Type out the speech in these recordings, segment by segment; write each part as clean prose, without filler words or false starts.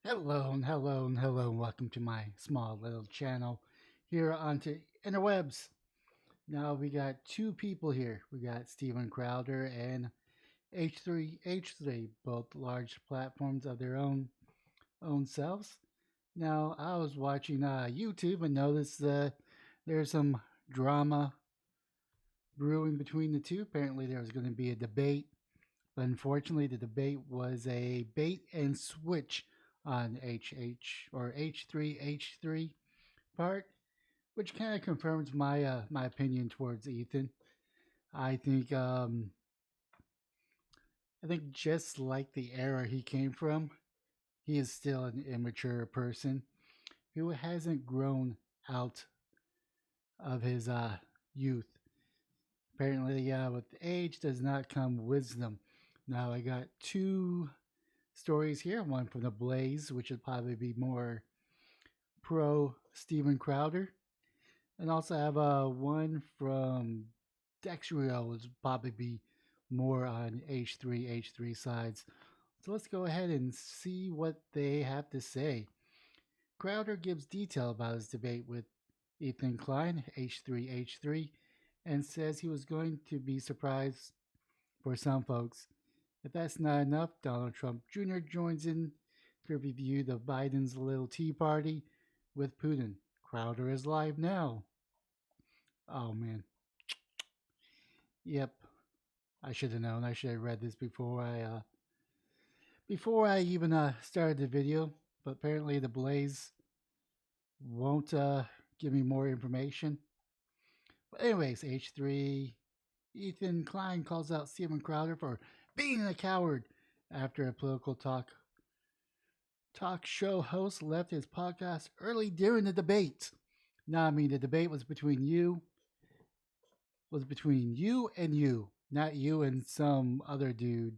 Hello and hello and hello and welcome to my small little channel here onto interwebs. Now we got two people here. We got Steven Crowder and H3H3, both large platforms of their own selves. Now I was watching YouTube and noticed there's some drama brewing between the two. Apparently there was going to be a debate, but unfortunately the debate was a bait and switch on H3H3 part, which kind of confirms my opinion towards Ethan. I think um, I think just like the era he came from, he is still an immature person who hasn't grown out of his youth. Apparently, with age does not come wisdom. Now I got two stories here. One from the Blaze, which would probably be more pro Steven Crowder, and also have one from Dexrio, which would probably be more on H3H3 sides. So let's go ahead and see what they have to say. Crowder gives detail about his debate with Ethan Klein, H3H3, and says he was going to be surprised for some folks. If that's not enough, Donald Trump Jr. joins in to review the Biden's little tea party with Putin. Crowder is live now. Oh man. Yep. I should have known. I should have read this before I even started the video. But apparently the Blaze won't give me more information. But anyways, H3 Ethan Klein calls out Steven Crowder for being a coward after a political talk show host left his podcast early during the debate. Now, I mean, the debate was between you, not you and some other dude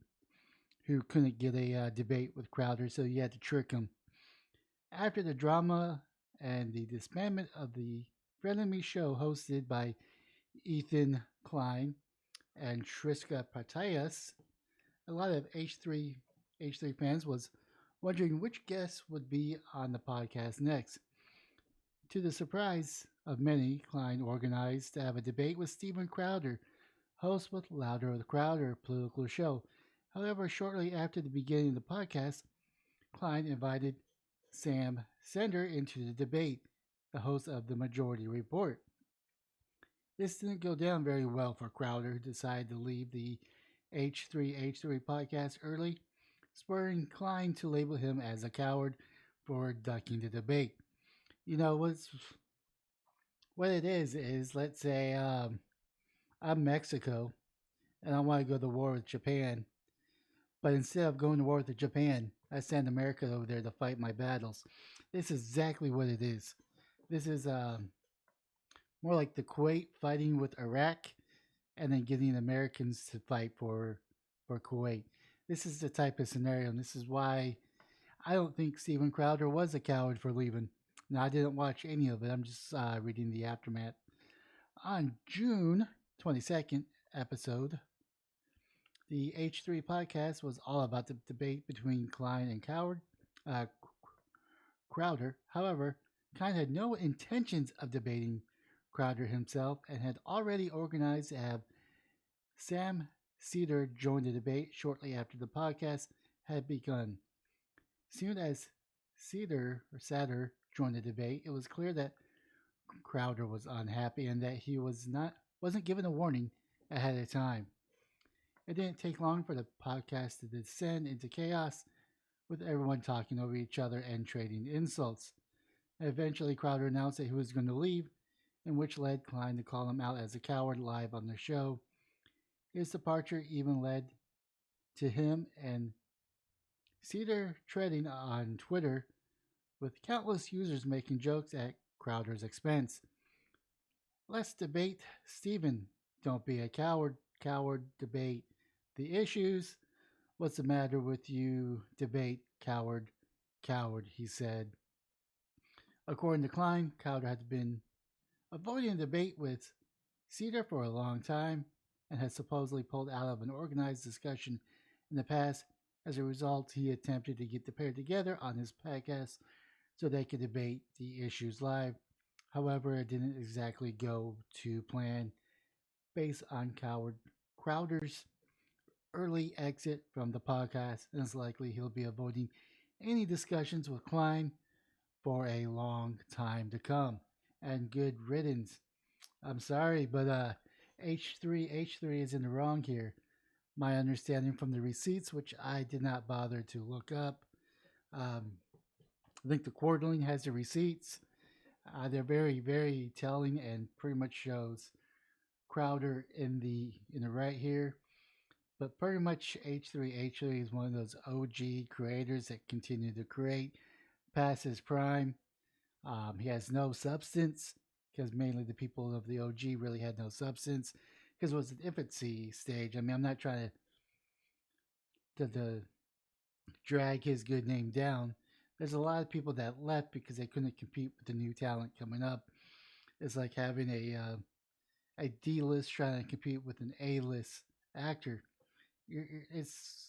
who couldn't get a debate with Crowder, so you had to trick him. After the drama and the disbandment of the frenemy show hosted by Ethan Klein and Triska Patayas, a lot of H3 fans was wondering which guest would be on the podcast next. To the surprise of many, Klein organized to have a debate with Steven Crowder, host with Louder with Crowder political show. However, shortly after the beginning of the podcast, Klein invited Sam Sender into the debate, the host of the Majority Report. This didn't go down very well for Crowder, who decided to leave the H3H3 podcast early, spurring Klein to label him as a coward for ducking the debate. You know, what it is let's say I'm Mexico and I want to go to war with Japan, but instead of going to war with Japan, I send America over there to fight my battles. This is exactly what it is. This is more like the Kuwait fighting with Iraq and then getting Americans to fight for Kuwait. This is the type of scenario, and this is why I don't think Steven Crowder was a coward for leaving. Now, I didn't watch any of it. I'm just reading the aftermath. On June 22nd episode, the H3 podcast was all about the debate between Klein and Crowder. However, Klein had no intentions of debating Crowder himself and had already organized to have Sam Cedar join the debate shortly after the podcast had begun. Soon as Sadder joined the debate, it was clear that Crowder was unhappy and that he wasn't given a warning ahead of time. It didn't take long for the podcast to descend into chaos, with everyone talking over each other and trading insults. Eventually, Crowder announced that he was going to leave, in which led Klein to call him out as a coward live on the show. His departure even led to him and Cedar treading on Twitter, with countless users making jokes at Crowder's expense. Let's debate Steven. Don't be a coward. Coward, debate the issues. What's the matter with you? Debate, coward, coward, he said. According to Klein, Crowder had been avoiding a debate with Cedar for a long time and had supposedly pulled out of an organized discussion in the past As a result, he attempted to get the pair together on his podcast so they could debate the issues live. However, it didn't exactly go to plan based on Crowder's early exit from the podcast, and it's likely he'll be avoiding any discussions with Klein for a long time to come. And good riddance. I'm sorry, but H3H3 is in the wrong here. My understanding from the receipts, which I did not bother to look up, um, I think the quarterly has the receipts. They're very, very telling and pretty much shows Crowder in the right here. But pretty much H3H3 is one of those OG creators that continue to create past his prime. He has no substance because mainly the people of the OG really had no substance because it was an infancy stage. I mean, I'm not trying to drag his good name down. There's a lot of people that left because they couldn't compete with the new talent coming up. It's like having a D list trying to compete with an A list actor. It's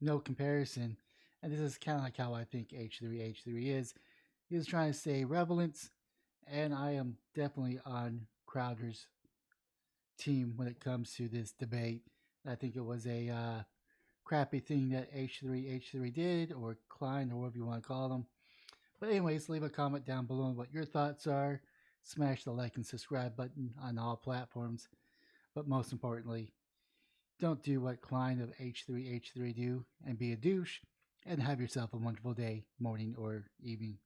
no comparison, and this is kind of like how I think H3H3 is. He's trying to stay relevant, and I am definitely on Crowder's team when it comes to this debate. I think it was a crappy thing that H3H3 did, or Klein, or whatever you want to call them. But, anyways, leave a comment down below on what your thoughts are. Smash the like and subscribe button on all platforms. But most importantly, don't do what Klein of H3H3 do and be a douche, and have yourself a wonderful day, morning, or evening.